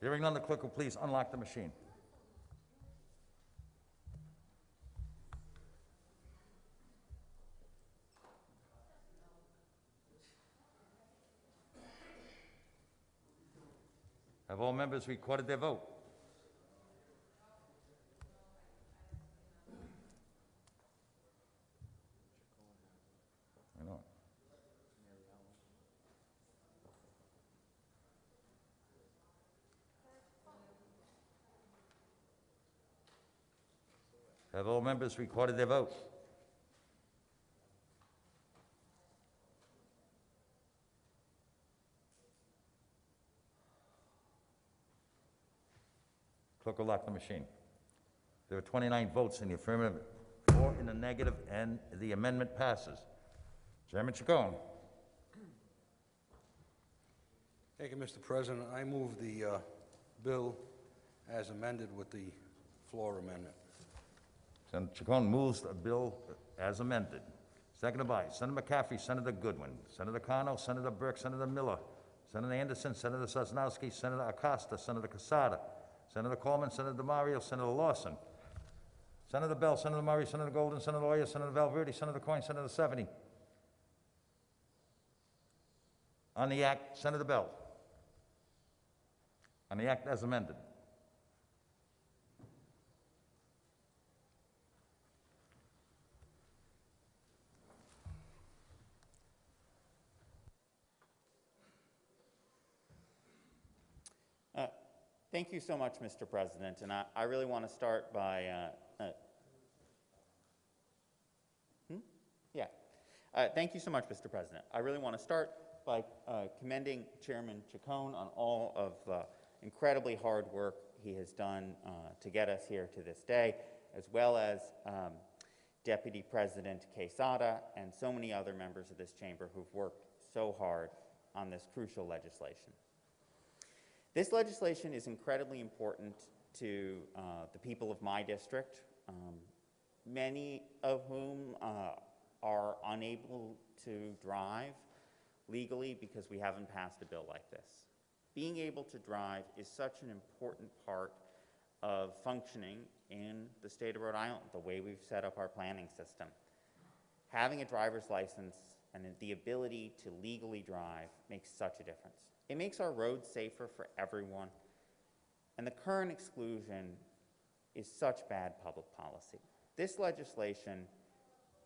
Hearing none, the clerk will please unlock the machine. Have all members recorded their vote? I know. Have all members recorded their vote? Clerk will lock the machine. There are 29 votes in the affirmative, 4 in the negative, and the amendment passes. Chairman Chacon. Thank you, Mr. President. I move the bill as amended with the floor amendment. Senator Chacon moves the bill as amended. Seconded by Senator McCaffrey, Senator Goodwin, Senator Cano, Senator Burke, Senator Miller, Senator Anderson, Senator Sosnowski, Senator Acosta, Senator Casada, Senator Coleman, Senator DeMario, Senator Lawson, Senator Bell, Senator Murray, Senator Golden, Senator Oyer, Senator Valverde, Senator Coyne, Senator Seveny. On the act, Senator Bell. On the act as amended. Thank you so much, Mr. President, and I really want to start by, thank you so much, Mr. President. I really want to start by commending Chairman Chacon on all of the incredibly hard work he has done to get us here to this day, as well as Deputy President Quesada and so many other members of this chamber who've worked so hard on this crucial legislation. This legislation is incredibly important to the people of my district, many of whom are unable to drive legally because we haven't passed a bill like this. Being able to drive is such an important part of functioning in the state of Rhode Island, the way we've set up our planning system. Having a driver's license and the ability to legally drive makes such a difference. It makes our roads safer for everyone, and the current exclusion is such bad public policy. This legislation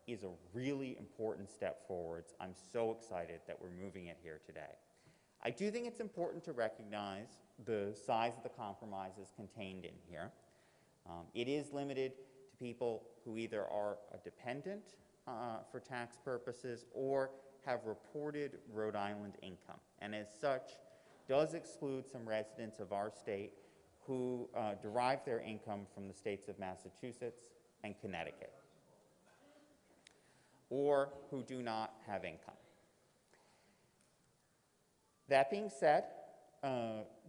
is a really important step forwards. I'm so excited that we're moving it here today. I do think it's important to recognize the size of the compromises contained in here. It is limited to people who either are a dependent for tax purposes or have reported Rhode Island income, and as such does exclude some residents of our state who derive their income from the states of Massachusetts and Connecticut, or who do not have income. That being said,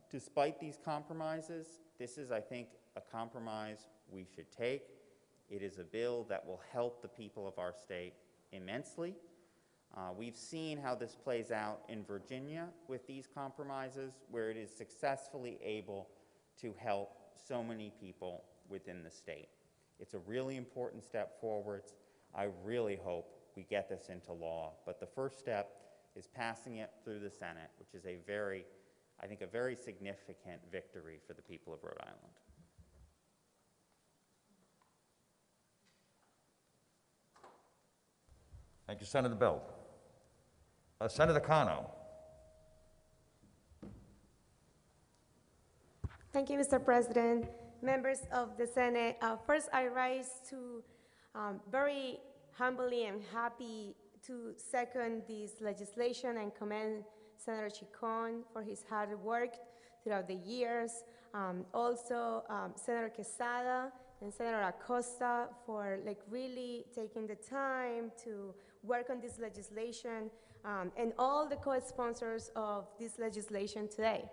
despite these compromises, this is, I think, a compromise we should take. It is a bill that will help the people of our state immensely. We've seen how this plays out in Virginia with these compromises, where it is successfully able to help so many people within the state. It's a really important step forwards. I really hope we get this into law, but the first step is passing it through the Senate, which is I think a very significant victory for the people of Rhode Island. Thank you, Senator Bell. Senator Cano. Thank you, Mr. President. Members of the Senate, first I rise to very humbly and happy to second this legislation and commend Senator Chacon for his hard work throughout the years. Also, Senator Quesada and Senator Acosta for really taking the time to work on this legislation, and all the co-sponsors of this legislation today.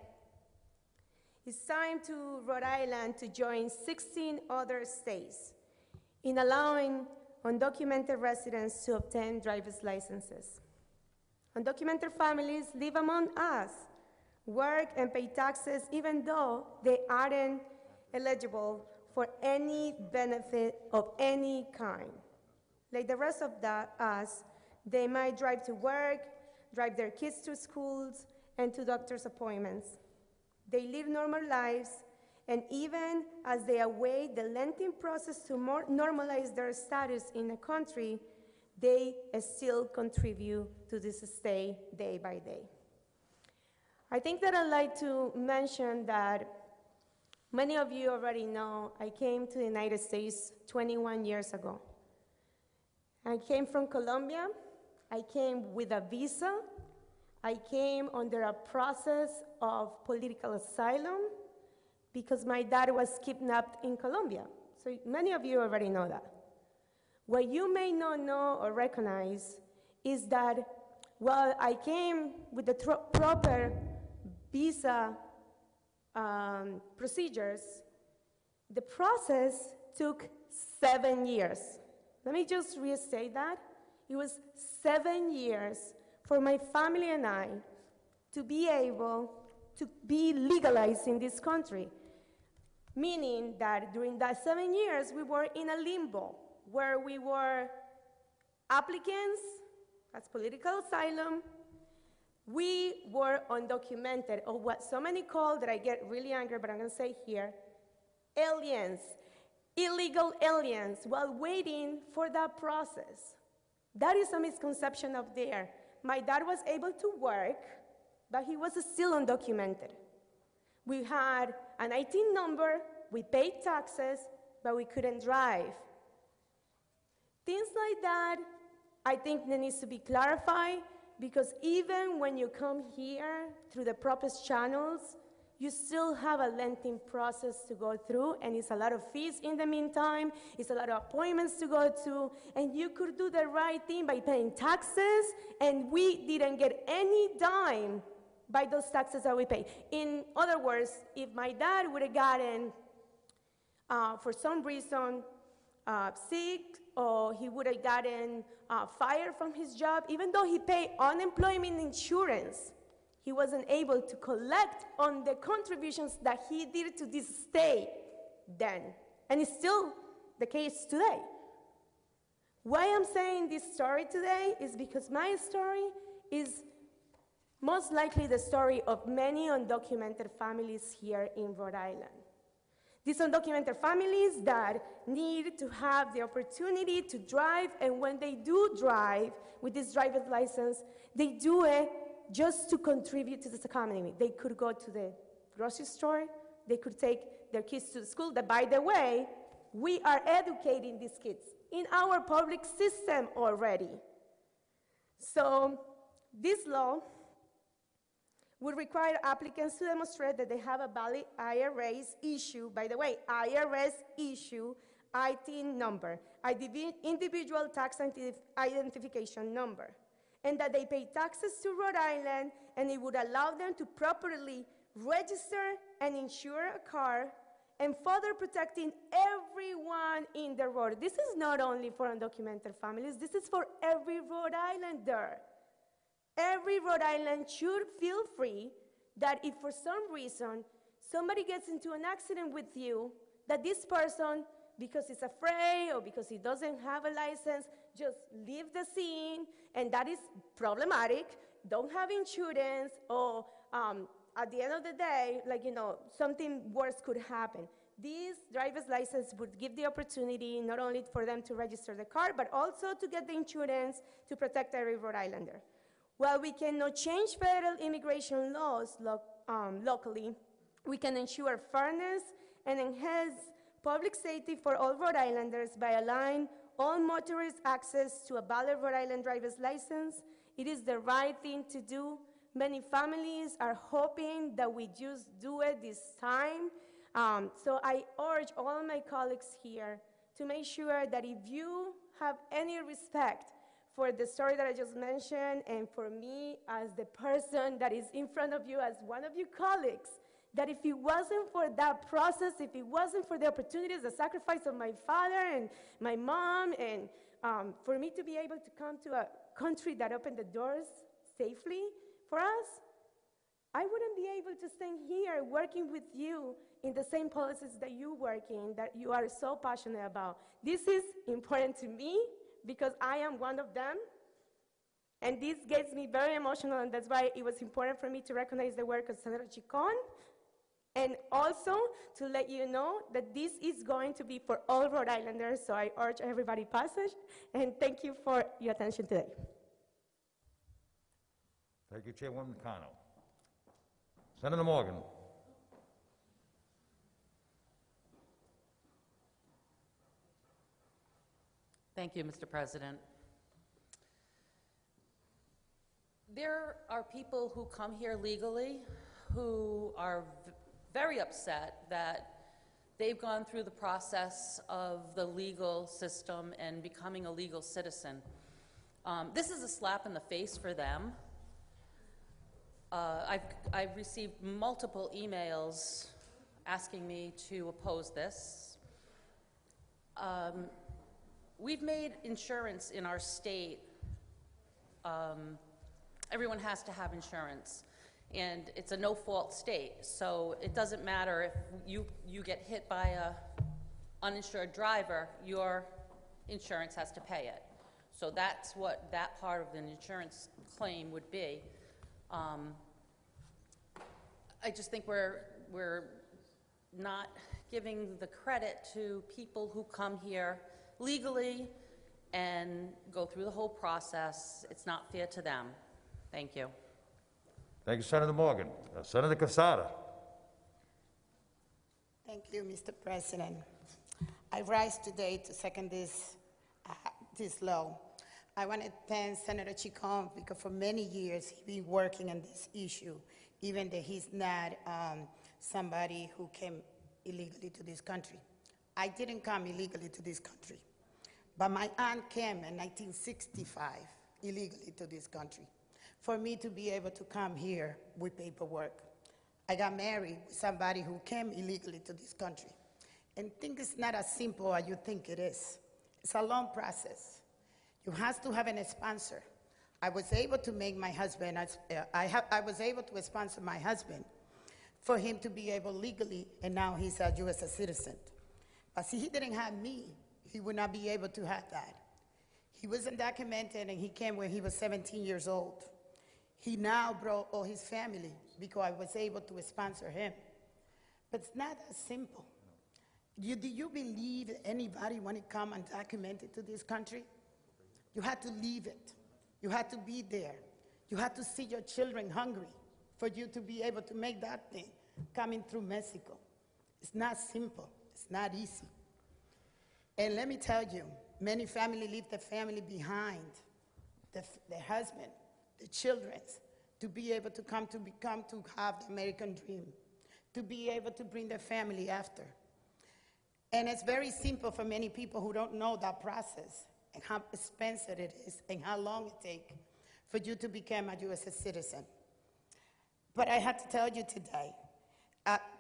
It's time to Rhode Island to join 16 other states in allowing undocumented residents to obtain driver's licenses. Undocumented families live among us, work and pay taxes even though they aren't eligible for any benefit of any kind. Like the rest of us, they might drive to work, drive their kids to schools, and to doctor's appointments. They live normal lives, and even as they await the lengthy process to normalize their status in the country, they still contribute to this stay day by day. I think that I'd like to mention that many of you already know I came to the United States 21 years ago. I came from Colombia. I came with a visa. I came under a process of political asylum because my dad was kidnapped in Colombia. So many of you already know that. What you may not know or recognize is that while I came with the proper visa procedures, the process took 7 years. Let me just restate that. It was 7 years for my family and I to be able to be legalized in this country, meaning that during that 7 years, we were in a limbo where we were applicants, that's political asylum. We were undocumented, or what so many call, that I get really angry, but I'm gonna say here, aliens, illegal aliens, while waiting for that process. That is a misconception of there. My dad was able to work, but he was still undocumented. We had an IT number, we paid taxes, but we couldn't drive. Things like that, I think that needs to be clarified, because even when you come here through the proper channels, you still have a lengthy process to go through, and it's a lot of fees in the meantime, it's a lot of appointments to go to, and you could do the right thing by paying taxes, and we didn't get any dime by those taxes that we pay. In other words, if my dad would have gotten, for some reason, sick, or he would have gotten fired from his job, even though he paid unemployment insurance, he wasn't able to collect on the contributions that he did to this state then. And it's still the case today. Why I'm saying this story today is because my story is most likely the story of many undocumented families here in Rhode Island. These undocumented families that need to have the opportunity to drive, and when they do drive with this driver's license, they do it just to contribute to this economy. They could go to the grocery store, they could take their kids to school, that, by the way, we are educating these kids in our public system already. So this law would require applicants to demonstrate that they have a valid IRS issue, by the way, IRS issue IT number, individual tax identification number, and that they pay taxes to Rhode Island, and it would allow them to properly register and insure a car, and further protecting everyone in the road. This is not only for undocumented families, this is for every Rhode Islander. Every Rhode Island should feel free that if for some reason somebody gets into an accident with you, that this person, because he's afraid or because he doesn't have a license, just leave the scene, and that is problematic, don't have insurance, or at the end of the day, like, you know, something worse could happen. This driver's license would give the opportunity not only for them to register the car, but also to get the insurance to protect every Rhode Islander. While we cannot change federal immigration laws locally, we can ensure fairness and enhance public safety for all Rhode Islanders by allowing all motorists access to a valid Rhode Island driver's license. It is the right thing to do. Many families are hoping that we just do it this time. So I urge all my colleagues here to make sure that if you have any respect for the story that I just mentioned, and for me as the person that is in front of you as one of your colleagues, that if it wasn't for that process, if it wasn't for the opportunities, the sacrifice of my father and my mom, and for me to be able to come to a country that opened the doors safely for us, I wouldn't be able to stand here working with you in the same policies that you work in, that you are so passionate about. This is important to me because I am one of them, and this gets me very emotional, and that's why it was important for me to recognize the work of Senator Chicon, and also to let you know that this is going to be for all Rhode Islanders, so I urge everybody passage, and thank you for your attention today. Thank you, Chairwoman Cano. Senator Morgan. Thank you, Mr. President. There are people who come here legally who are very upset that they've gone through the process of the legal system and becoming a legal citizen. This is a slap in the face for them. I've received multiple emails asking me to oppose this. We've made insurance in our state. Everyone has to have insurance, and it's a no-fault state, so it doesn't matter if you get hit by a uninsured driver, your insurance has to pay it. So that's what that part of an insurance claim would be. I just think we're not giving the credit to people who come here legally and go through the whole process. It's not fair to them. Thank you. Thank you, Senator Morgan. Senator Casada. Thank you, Mr. President. I rise today to second this law. I want to thank Senator Chicon because for many years he's been working on this issue, even though he's not somebody who came illegally to this country. I didn't come illegally to this country, but my aunt came in 1965 illegally to this country. For me to be able to come here with paperwork, I got married with somebody who came illegally to this country. And think it's not as simple as you think it is. It's a long process. You have to have a sponsor. I was able to make my husband, I was able to sponsor my husband for him to be able legally, and now he's a U.S. citizen. But see, he didn't have me. He would not be able to have that. He was undocumented, and he came when he was 17 years old. He now brought all his family because I was able to sponsor him. But it's not that simple. Do you believe that anybody want to come undocumented to this country? You had to leave it. You had to be there. You had to see your children hungry for you to be able to make that thing coming through Mexico. It's not simple. It's not easy. And let me tell you, many families leave the family behind, the husband, the children, to be able to come to have the American dream, to be able to bring their family after. And it's very simple for many people who don't know that process and how expensive it is and how long it takes for you to become a U.S. citizen. But I have to tell you today,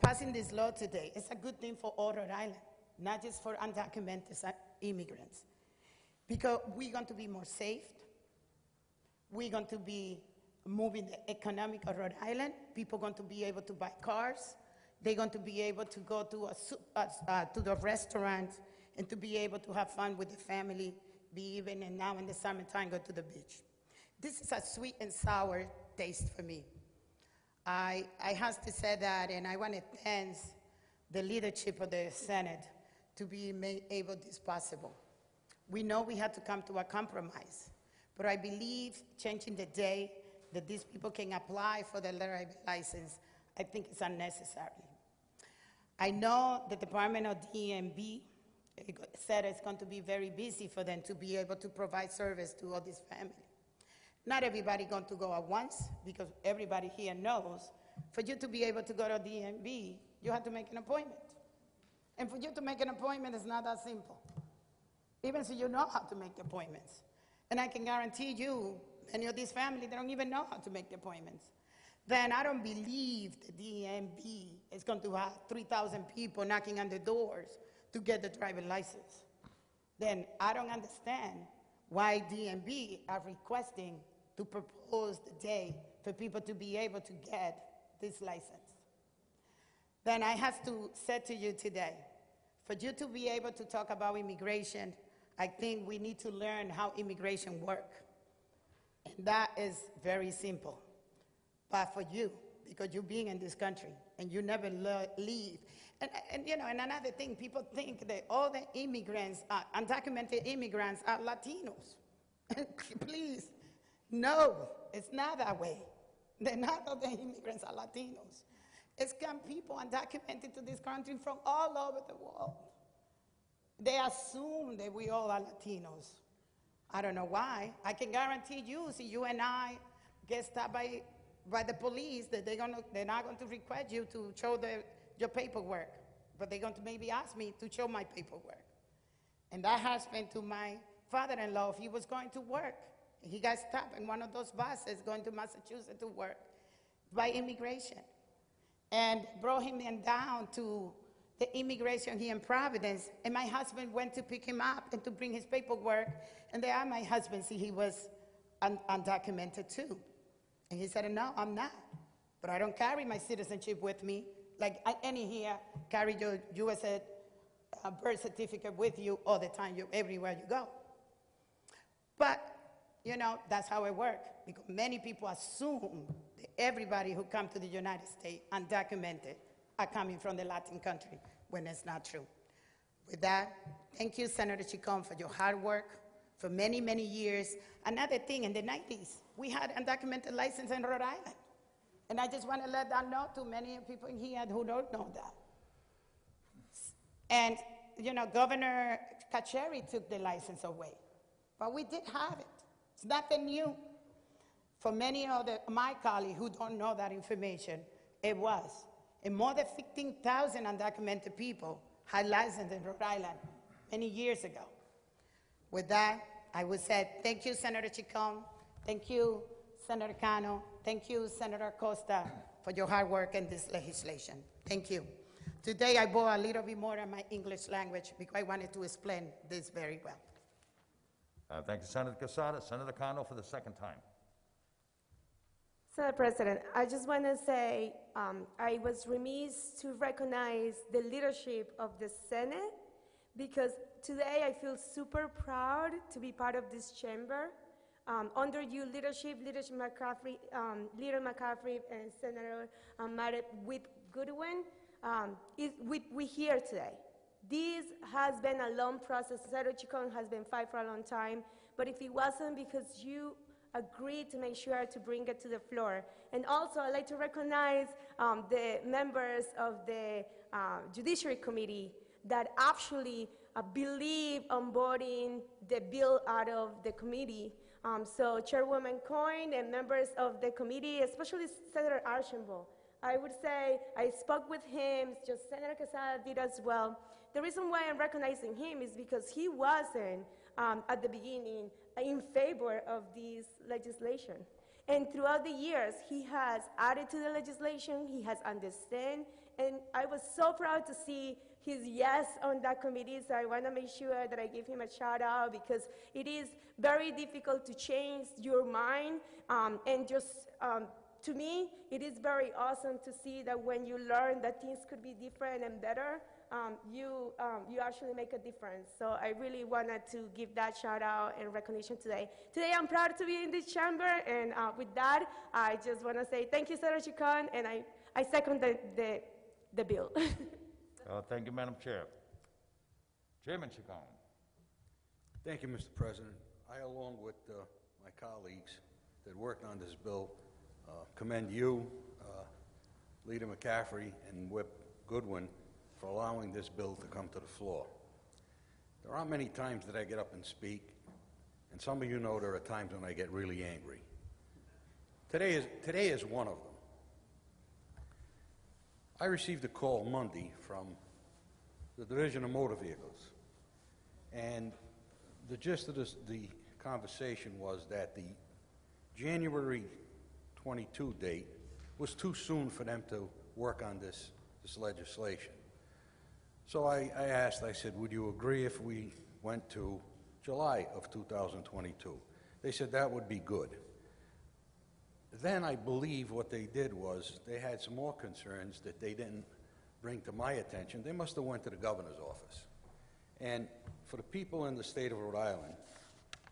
passing this law today is a good thing for all Rhode Island, not just for undocumented immigrants, because we're going to be more safe. We're going to be moving the economic of Rhode Island. People are going to be able to buy cars. They're going to be able to go to the restaurant and to be able to have fun with the family, and now in the summertime, go to the beach. This is a sweet and sour taste for me. I have to say that, and I want to thank the leadership of the Senate to be able this possible. We know we had to come to a compromise, but I believe changing the day that these people can apply for the driver's license, I think it's unnecessary. I know the Department of DMV said it's going to be very busy for them to be able to provide service to all this family. Not everybody going to go at once, because everybody here knows for you to be able to go to DMV, you have to make an appointment. And for you to make an appointment, it's not that simple. Even so you know how to make the appointments. And I can guarantee you, many of these families, they don't even know how to make the appointments. Then I don't believe the DMV is going to have 3,000 people knocking on the doors to get the driver's license. Then I don't understand why DMV are requesting to propose the day for people to be able to get this license. Then I have to say to you today, for you to be able to talk about immigration, I think we need to learn how immigration works. And that is very simple. But for you, because you're being in this country and you never leave. And you know, and another thing, people think that all the immigrants, undocumented immigrants are Latinos. Please, no, it's not that way. They're not all the immigrants are Latinos. It's come people undocumented to this country from all over the world. They assume that we all are Latinos. I don't know why. I can guarantee you, see, you and I get stopped by the police, that they're not going to request you to show your paperwork, but they're going to maybe ask me to show my paperwork. And that happened to my father-in-law. If he was going to work, he got stopped in one of those buses going to Massachusetts to work by immigration, and brought him down to the immigration here in Providence. And my husband went to pick him up and to bring his paperwork, and there my husband, see, he was undocumented too. And he said, no, I'm not. But I don't carry my citizenship with me. Like any here, carry your U.S. birth certificate with you all the time, everywhere you go. But, you know, that's how it works. Because many people assume that everybody who comes to the United States undocumented are coming from the Latin country, when it's not true. With that, thank you, Senator Chicon, for your hard work for many, many years. Another thing, in the 90s, we had undocumented license in Rhode Island. And I just want to let that know to many people in here who don't know that. And, you know, Governor Kacheri took the license away. But we did have it. It's nothing new. For many of my colleagues who don't know that information, it was. And more than 15,000 undocumented people had license in Rhode Island many years ago. With that, I would say thank you, Senator Chicon. Thank you, Senator Cano. Thank you, Senator Costa, for your hard work in this legislation. Thank you. Today, I bore a little bit more in my English language because I wanted to explain this very well. Thank you, Senator Casada. Senator Cano for the second time. Senator President, I just want to say I was remiss to recognize the leadership of the Senate, because today I feel super proud to be part of this chamber. Under your leadership, Leader McCaffrey and Senator Whip Goodwin, we're here today. This has been a long process. Senator Chicon has been fighting for a long time, but if it wasn't because you agreed to make sure to bring it to the floor. And also, I'd like to recognize the members of the Judiciary Committee that actually believe on voting the bill out of the committee. So Chairwoman Coyne and members of the committee, especially Senator Archambault, I would say I spoke with him, just Senator Quesada did as well. The reason why I'm recognizing him is because he wasn't at the beginning in favor of this legislation. And throughout the years, he has added to the legislation, he has understood, and I was so proud to see his yes on that committee, so I want to make sure that I give him a shout out, because it is very difficult to change your mind, and just to me, it is very awesome to see that when you learn that things could be different and better, you actually make a difference. So I really wanted to give that shout out and recognition today. Today I'm proud to be in this chamber, and with that, I just want to say thank you, Senator Chicon, and I second the bill. Thank you, Madam Chair. Chairman Chicon. Thank you, Mr. President. I, along with my colleagues that worked on this bill, commend you, Leader McCaffrey, and Whip Goodwin for allowing this bill to come to the floor. There aren't many times that I get up and speak, and some of you know there are times when I get really angry. Today is one of them. I received a call Monday from the Division of Motor Vehicles, and the gist of the conversation was that the January 22 date was too soon for them to work on this legislation. So I asked, I said, would you agree if we went to July of 2022? They said that would be good. Then I believe what they did was, they had some more concerns that they didn't bring to my attention. They must have went to the governor's office. And for the people in the state of Rhode Island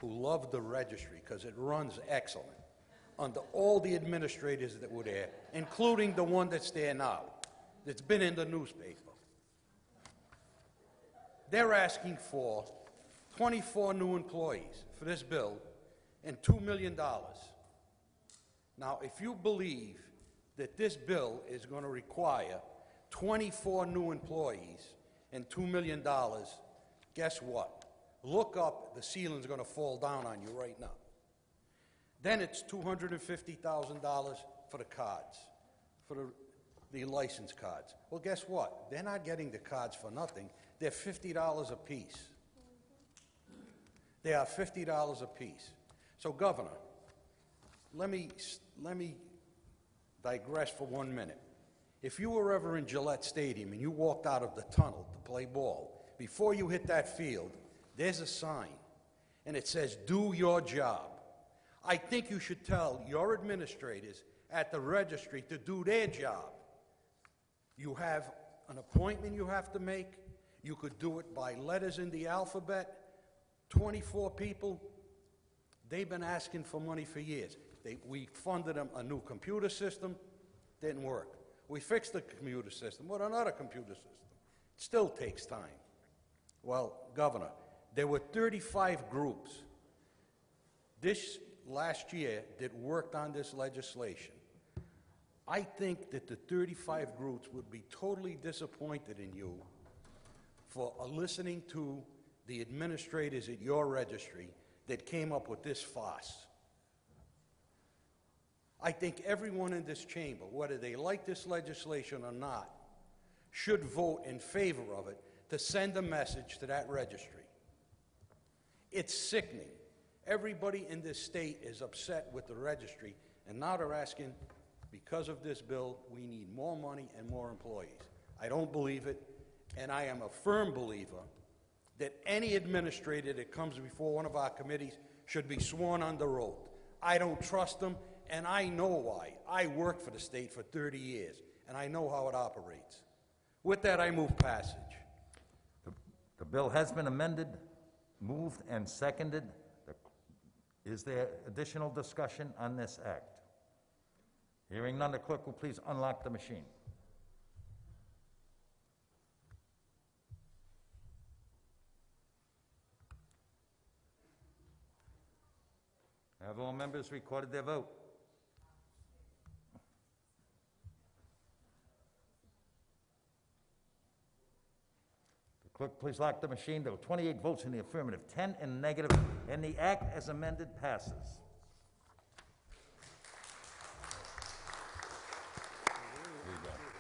who love the registry, because it runs excellent, under all the administrators that were there, including the one that's there now, that's been in the newspaper, they're asking for 24 new employees for this bill and $2 million. Now, if you believe that this bill is going to require 24 new employees and $2 million, guess what? Look up, the ceiling's going to fall down on you right now. Then it's $250,000 for the cards, for the license cards. Well, guess what? They're not getting the cards for nothing. They're $50 a piece. They are $50 a piece. So, Governor, let me digress for 1 minute. If you were ever in Gillette Stadium and you walked out of the tunnel to play ball, before you hit that field, there's a sign, and it says, "Do your job." I think you should tell your administrators at the registry to do their job. You have an appointment you have to make. You could do it by letters in the alphabet. 24 people, they've been asking for money for years. We funded them a new computer system, didn't work. We fixed the computer system with another computer system. It still takes time. Well, Governor, there were 35 groups this last year that worked on this legislation. I think that the 35 groups would be totally disappointed in you for listening to the administrators at your registry that came up with this farce. I think everyone in this chamber, whether they like this legislation or not, should vote in favor of it to send a message to that registry. It's sickening. Everybody in this state is upset with the registry, and now they're asking, because of this bill, we need more money and more employees. I don't believe it, and I am a firm believer that any administrator that comes before one of our committees should be sworn under oath. I don't trust them, and I know why. I worked for the state for 30 years, and I know how it operates. With that, I move passage. The bill has been amended, moved and seconded. Is there additional discussion on this act? Hearing none, the clerk will please unlock the machine. Have all members recorded their vote? The clerk, please lock the machine. There were 28 votes in the affirmative, 10 in the negative, and the act as amended passes.